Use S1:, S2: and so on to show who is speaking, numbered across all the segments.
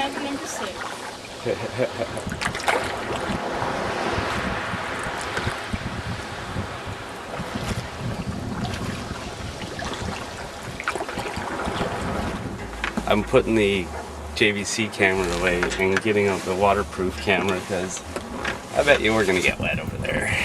S1: Cabin number 6.
S2: I'm putting the JVC camera away and getting out the waterproof camera because I bet you we're gonna get wet over there.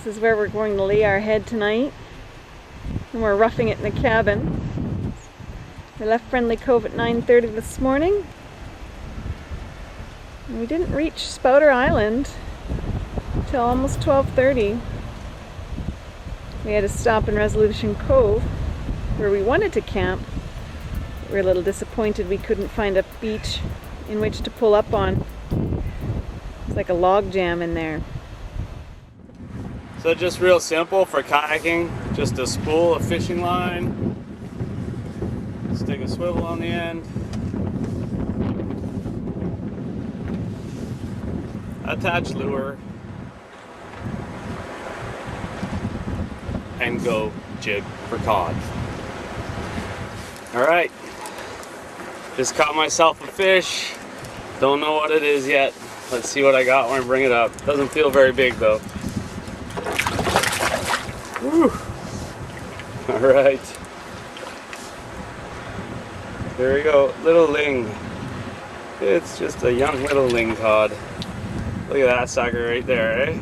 S1: This is where we're going to lay our head tonight. And we're roughing it in the cabin. We left Friendly Cove at 9:30 this morning. And we didn't reach Spouter Island till almost 12:30. We had to stop in Resolution Cove where we wanted to camp. We were a little disappointed we couldn't find a beach in which to pull up on. It's like a log jam in there.
S2: So just real simple for kayaking, just a spool of fishing line, stick a swivel on the end, attach lure, and go jig for cod. Alright, just caught myself a fish, don't know what it is yet. Let's see what I got when I bring it up. Doesn't feel very big though. Woo. All right, there we go, little ling. It's just a young little ling cod. Look at that sucker right there, eh?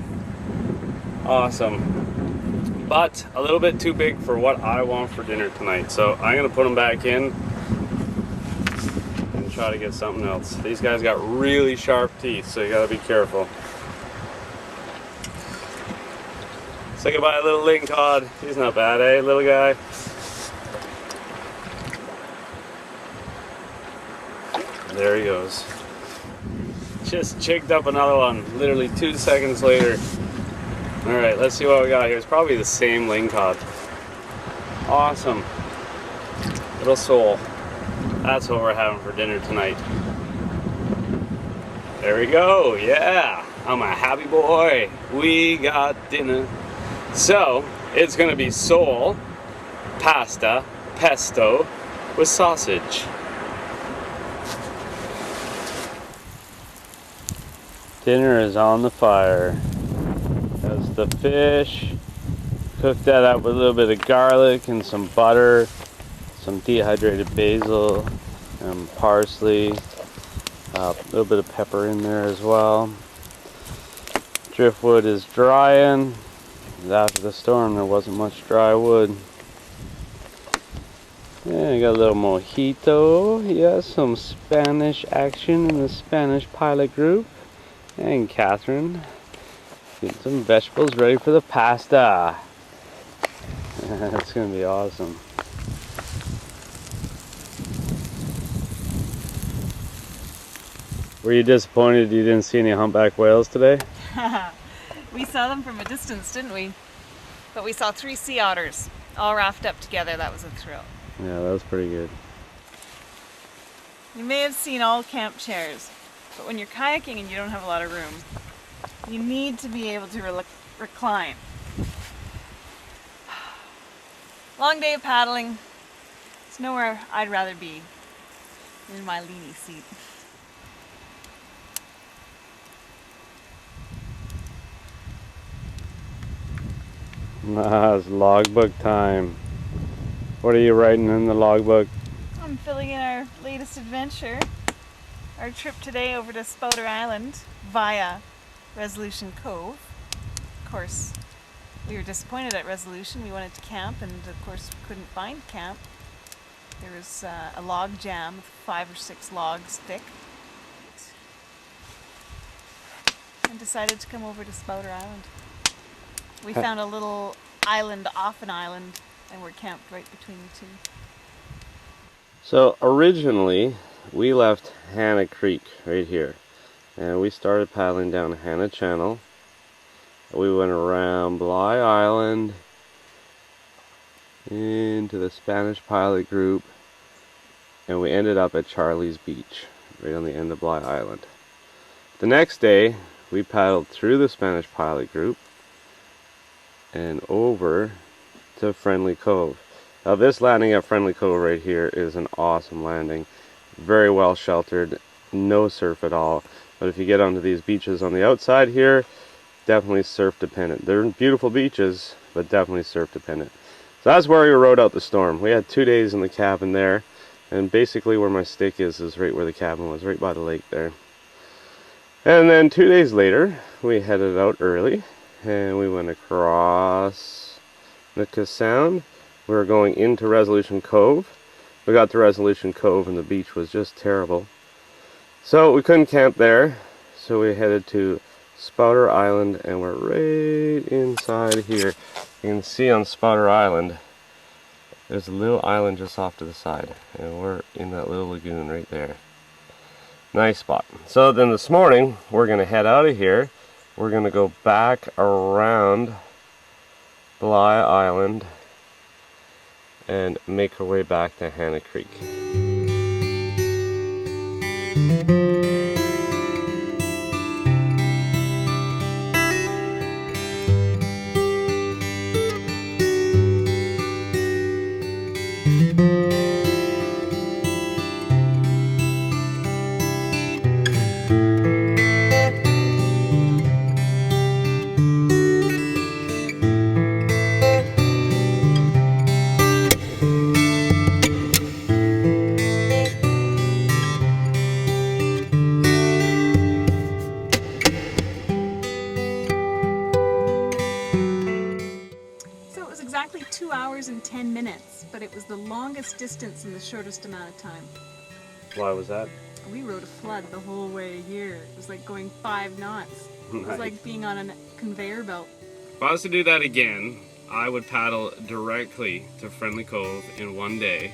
S2: Awesome, but a little bit too big for what I want for dinner tonight. So I'm gonna put them back in and try to get something else. These guys got really sharp teeth, so you gotta be careful. Say goodbye, little ling cod. He's not bad, eh, little guy? There he goes. Just jigged up another one, literally 2 seconds later. Alright, let's see what we got here. It's probably the same ling cod. Awesome. Little sole. That's what we're having for dinner tonight. There we go, yeah. I'm a happy boy. We got dinner. So, it's going to be sole, pasta, pesto with sausage. Dinner is on the fire. There's the fish. Cook that up with a little bit of garlic and some butter, some dehydrated basil, and parsley, a little bit of pepper in there as well. Driftwood is drying. After the storm there wasn't much dry wood. Yeah, I got a little mojito. Yeah, some Spanish action in the Spanish pilot group. And Catherine, getting some vegetables ready for the pasta. That's gonna be awesome. Were you disappointed you didn't see any humpback whales today?
S1: We saw them from a distance, didn't we? But we saw 3 sea otters all raft up together. That was a thrill.
S2: Yeah, that was pretty good.
S1: You may have seen all camp chairs, but when you're kayaking and you don't have a lot of room, you need to be able to recline. Long day of paddling. It's nowhere I'd rather be than in my leany seat.
S2: It's logbook time. What are you writing in the logbook?
S1: I'm filling in our latest adventure. Our trip today over to Spouter Island via Resolution Cove. Of course, we were disappointed at Resolution. We wanted to camp, and of course we couldn't find camp. There was a log jam with 5 or 6 logs thick. And decided to come over to Spouter Island. We found a little island off an island, and we're camped right between the two.
S2: So originally we left Hannah Creek right here, and we started paddling down Hannah Channel. We went around Bly Island into the Spanish Pilot Group, and we ended up at Charlie's Beach right on the end of Bly Island. The next day we paddled through the Spanish Pilot Group and over to Friendly Cove. Now this landing at Friendly Cove right here is an awesome landing. Very well sheltered, no surf at all. But if you get onto these beaches on the outside here, definitely surf dependent. They're beautiful beaches, but definitely surf dependent. So that's where we rode out the storm. We had 2 days in the cabin there, and basically where my stick is right where the cabin was, right by the lake there. And then 2 days later, we headed out early, and we went across Nootka Sound. We were going into Resolution Cove. We got to Resolution Cove and the beach was just terrible. So we couldn't camp there, so we headed to Spouter Island, and we're right inside here. You can see on Spouter Island, there's a little island just off to the side, and we're in that little lagoon right there. Nice spot. So then this morning, we're going to head out of here. We're going to go back around Bly Island and make our way back to Hannah Creek.
S1: Exactly 2 hours and 10 minutes, but it was the longest distance in the shortest amount of time.
S2: Why was that?
S1: We rode a flood the whole way here. It was like going 5 knots. It was like being on a conveyor belt.
S2: If I was to do that again, I would paddle directly to Friendly Cove in 1 day.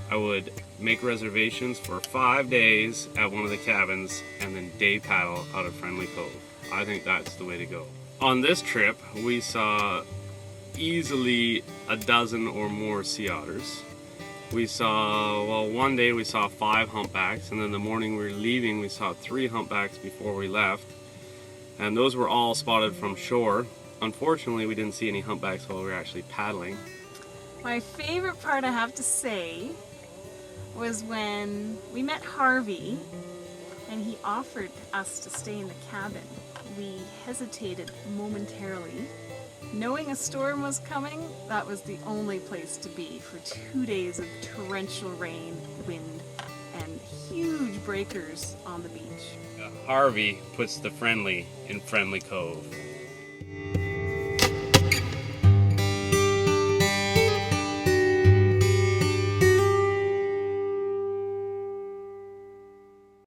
S2: I would make reservations for 5 days at one of the cabins and then day paddle out of Friendly Cove. I think that's the way to go. On this trip, we saw easily a dozen or more sea otters. We saw, well, one day we saw 5 humpbacks, and then the morning we were leaving we saw 3 humpbacks before we left, and those were all spotted from shore. Unfortunately, we didn't see any humpbacks while we were actually paddling.
S1: My favorite part, I have to say, was when we met Harvey and he offered us to stay in the cabin. We hesitated momentarily. Knowing a storm was coming, that was the only place to be for 2 days of torrential rain, wind, and huge breakers on the beach.
S2: Harvey puts the friendly in Friendly Cove.